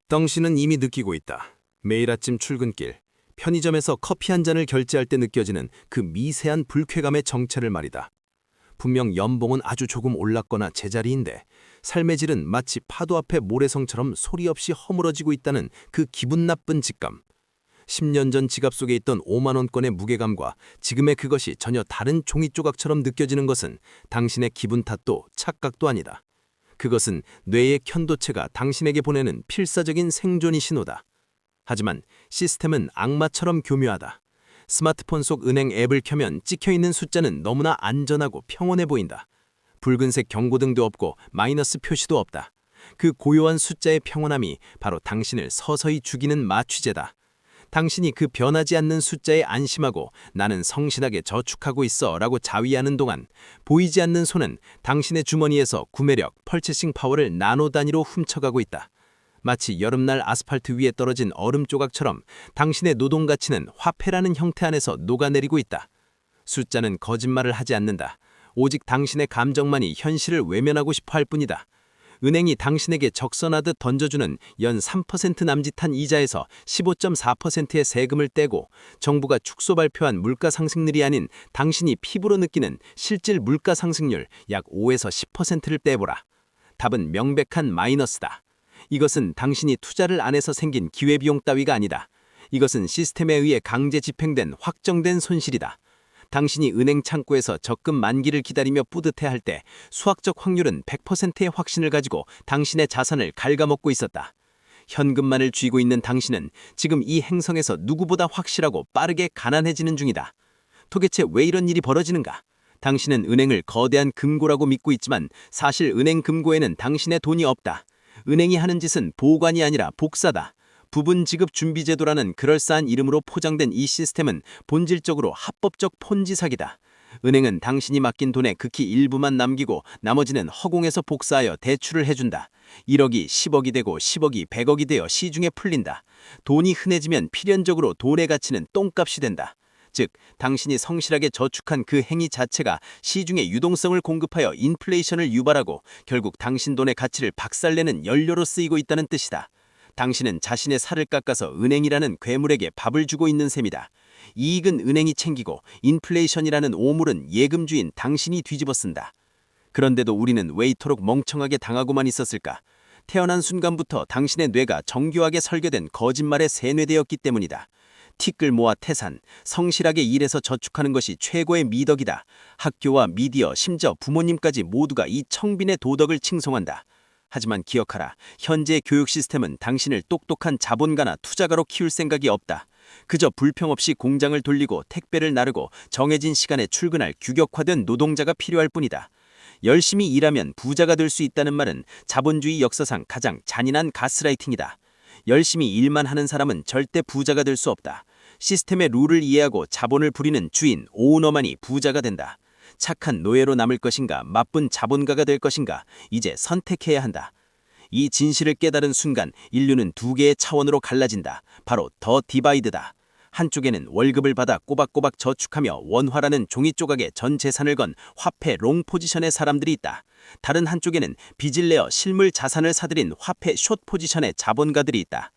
당신은 이미 느끼고 있다. 매일 아침 출근길, 편의점에서 커피 한 잔을 결제할 때 느껴지는 그 미세한 불쾌감의 정체를 말이다. 분명 연봉은 아주 조금 올랐거나 제자리인데 삶의 질은 마치 파도 앞에 모래성처럼 소리 없이 허물어지고 있다는 그 기분 나쁜 직감. 10년 전 지갑 속에 있던 5만 원권의 무게감과 지금의 그것이 전혀 다른 종이 조각처럼 느껴지는 것은 당신의 기분 탓도 착각도 아니다. 그것은 뇌의 편도체가 당신에게 보내는 필사적인 생존의 신호다. 하지만 시스템은 악마처럼 교묘하다. 스마트폰 속 은행 앱을 켜면 찍혀있는 숫자는 너무나 안전하고 평온해 보인다. 붉은색 경고등도 없고 마이너스 표시도 없다. 그 고요한 숫자의 평온함이 바로 당신을 서서히 죽이는 마취제다. 당신이 그 변하지 않는 숫자에 안심하고 나는 성실하게 저축하고 있어 라고 자위하는 동안 보이지 않는 손은 당신의 주머니에서 구매력, 펄체싱 파워를 나노 단위로 훔쳐가고 있다. 마치 여름날 아스팔트 위에 떨어진 얼음 조각처럼 당신의 노동 가치는 화폐라는 형태 안에서 녹아내리고 있다. 숫자는 거짓말을 하지 않는다. 오직 당신의 감정만이 현실을 외면하고 싶어 할 뿐이다. 은행이 당신에게 적선하듯 던져주는 연 3% 남짓한 이자에서 15.4%의 세금을 떼고 정부가 축소 발표한 물가 상승률이 아닌 당신이 피부로 느끼는 실질 물가 상승률 약 5에서 10%를 떼보라. 답은 명백한 마이너스다. 이것은 당신이 투자를 안 해서 생긴 기회비용 따위가 아니다. 이것은 시스템에 의해 강제 집행된 확정된 손실이다. 당신이 은행 창구에서 적금 만기를 기다리며 뿌듯해할 때 수학적 확률은 100%의 확신을 가지고 당신의 자산을 갉아먹고 있었다. 현금만을 쥐고 있는 당신은 지금 이 행성에서 누구보다 확실하고 빠르게 가난해지는 중이다. 도대체 왜 이런 일이 벌어지는가? 당신은 은행을 거대한 금고라고 믿고 있지만 사실 은행 금고에는 당신의 돈이 없다. 은행이 하는 짓은 보관이 아니라 복사다. 부분 지급 준비 제도라는 그럴싸한 이름으로 포장된 이 시스템은 본질적으로 합법적 폰지 사기다. 은행은 당신이 맡긴 돈의 극히 일부만 남기고 나머지는 허공에서 복사하여 대출을 해준다. 1억이 10억이 되고 10억이 100억이 되어 시중에 풀린다. 돈이 흔해지면 필연적으로 돈의 가치는 똥값이 된다. 즉, 당신이 성실하게 저축한 그 행위 자체가 시중에 유동성을 공급하여 인플레이션을 유발하고 결국 당신 돈의 가치를 박살내는 연료로 쓰이고 있다는 뜻이다. 당신은 자신의 살을 깎아서 은행이라는 괴물에게 밥을 주고 있는 셈이다. 이익은 은행이 챙기고 인플레이션이라는 오물은 예금주인 당신이 뒤집어 쓴다. 그런데도 우리는 왜 이토록 멍청하게 당하고만 있었을까? 태어난 순간부터 당신의 뇌가 정교하게 설계된 거짓말에 세뇌되었기 때문이다. 티끌 모아 태산, 성실하게 일해서 저축하는 것이 최고의 미덕이다. 학교와 미디어, 심지어 부모님까지 모두가 이 청빈의 도덕을 칭송한다. 하지만 기억하라. 현재의 교육 시스템은 당신을 똑똑한 자본가나 투자가로 키울 생각이 없다. 그저 불평 없이 공장을 돌리고 택배를 나르고 정해진 시간에 출근할 규격화된 노동자가 필요할 뿐이다. 열심히 일하면 부자가 될 수 있다는 말은 자본주의 역사상 가장 잔인한 가스라이팅이다. 열심히 일만 하는 사람은 절대 부자가 될 수 없다. 시스템의 룰을 이해하고 자본을 부리는 주인, 오너만이 부자가 된다. 착한 노예로 남을 것인가, 나쁜 자본가가 될 것인가, 이제 선택해야 한다. 이 진실을 깨달은 순간 인류는 두 개의 차원으로 갈라진다. 바로 더 디바이드다. 한쪽에는 월급을 받아 꼬박꼬박 저축하며 원화라는 종이 조각에 전 재산을 건 화폐 롱 포지션의 사람들이 있다. 다른 한쪽에는 빚을 내어 실물 자산을 사들인 화폐 숏 포지션의 자본가들이 있다.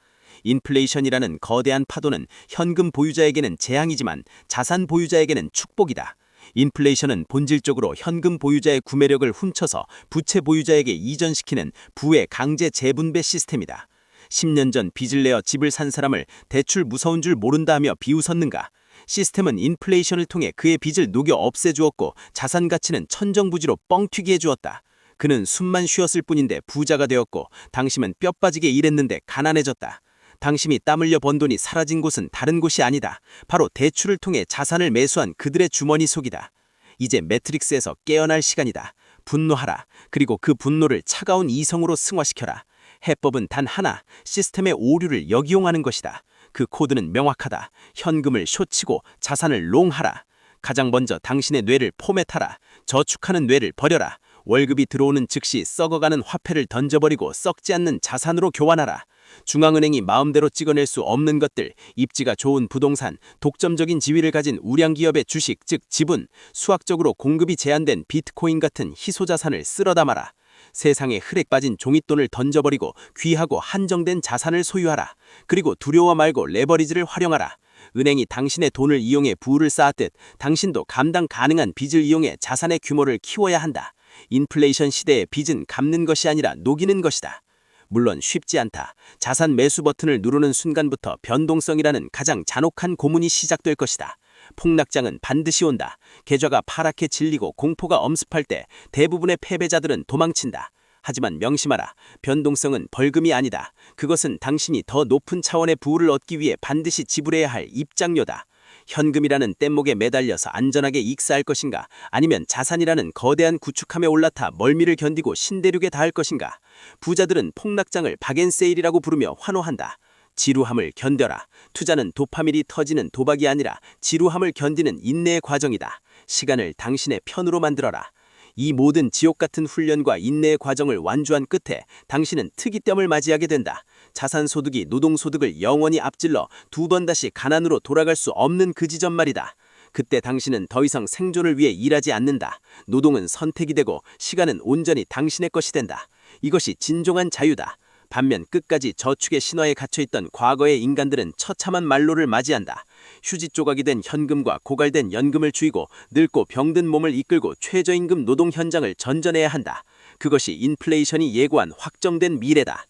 인플레이션이라는 거대한 파도는 현금 보유자에게는 재앙이지만 자산 보유자에게는 축복이다. 인플레이션은 본질적으로 현금 보유자의 구매력을 훔쳐서 부채 보유자에게 이전시키는 부의 강제 재분배 시스템이다. 10년 전 빚을 내어 집을 산 사람을 대출 무서운 줄 모른다 하며 비웃었는가? 시스템은 인플레이션을 통해 그의 빚을 녹여 없애주었고 자산 가치는 천정부지로 뻥튀기 해주었다. 그는 숨만 쉬었을 뿐인데 부자가 되었고 당신은 뼈 빠지게 일했는데 가난해졌다. 당신이 땀 흘려 번 돈이 사라진 곳은 다른 곳이 아니다. 바로 대출을 통해 자산을 매수한 그들의 주머니 속이다. 이제 매트릭스에서 깨어날 시간이다. 분노하라. 그리고 그 분노를 차가운 이성으로 승화시켜라. 해법은 단 하나, 시스템의 오류를 역이용하는 것이다. 그 코드는 명확하다. 현금을 숏치고 자산을 롱하라. 가장 먼저 당신의 뇌를 포맷하라. 저축하는 뇌를 버려라. 월급이 들어오는 즉시 썩어가는 화폐를 던져버리고 썩지 않는 자산으로 교환하라. 중앙은행이 마음대로 찍어낼 수 없는 것들, 입지가 좋은 부동산, 독점적인 지위를 가진 우량 기업의 주식, 즉 지분, 수학적으로 공급이 제한된 비트코인 같은 희소자산을 쓸어 담아라. 세상에 흙에 빠진 종잇돈을 던져버리고 귀하고 한정된 자산을 소유하라. 그리고 두려워 말고 레버리지를 활용하라. 은행이 당신의 돈을 이용해 부를 쌓았듯 당신도 감당 가능한 빚을 이용해 자산의 규모를 키워야 한다. 인플레이션 시대의 빚은 갚는 것이 아니라 녹이는 것이다. 물론 쉽지 않다. 자산 매수 버튼을 누르는 순간부터 변동성이라는 가장 잔혹한 고문이 시작될 것이다. 폭락장은 반드시 온다. 계좌가 파랗게 질리고 공포가 엄습할 때 대부분의 패배자들은 도망친다. 하지만 명심하라. 변동성은 벌금이 아니다. 그것은 당신이 더 높은 차원의 부를 얻기 위해 반드시 지불해야 할 입장료다. 현금이라는 뗏목에 매달려서 안전하게 익사할 것인가? 아니면 자산이라는 거대한 구축함에 올라타 멀미를 견디고 신대륙에 닿을 것인가? 부자들은 폭락장을 박앤세일이라고 부르며 환호한다. 지루함을 견뎌라. 투자는 도파민이 터지는 도박이 아니라 지루함을 견디는 인내의 과정이다. 시간을 당신의 편으로 만들어라. 이 모든 지옥 같은 훈련과 인내의 과정을 완주한 끝에 당신은 특이점을 맞이하게 된다. 자산소득이 노동소득을 영원히 앞질러 두 번 다시 가난으로 돌아갈 수 없는 그 지점 말이다. 그때 당신은 더 이상 생존을 위해 일하지 않는다. 노동은 선택이 되고 시간은 온전히 당신의 것이 된다. 이것이 진정한 자유다. 반면 끝까지 저축의 신화에 갇혀있던 과거의 인간들은 처참한 말로를 맞이한다. 휴지 조각이 된 현금과 고갈된 연금을 쥐고 늙고 병든 몸을 이끌고 최저임금 노동 현장을 전전해야 한다. 그것이 인플레이션이 예고한 확정된 미래다.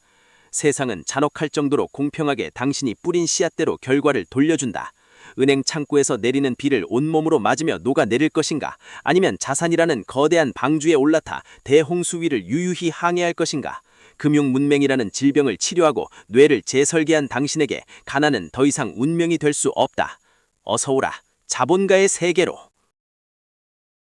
세상은 잔혹할 정도로 공평하게 당신이 뿌린 씨앗대로 결과를 돌려준다. 은행 창구에서 내리는 비를 온몸으로 맞으며 녹아내릴 것인가? 아니면 자산이라는 거대한 방주에 올라타 대홍수 위를 유유히 항해할 것인가? 금융문맹이라는 질병을 치료하고 뇌를 재설계한 당신에게 가난은 더 이상 운명이 될 수 없다. 어서 오라. 자본가의 세계로.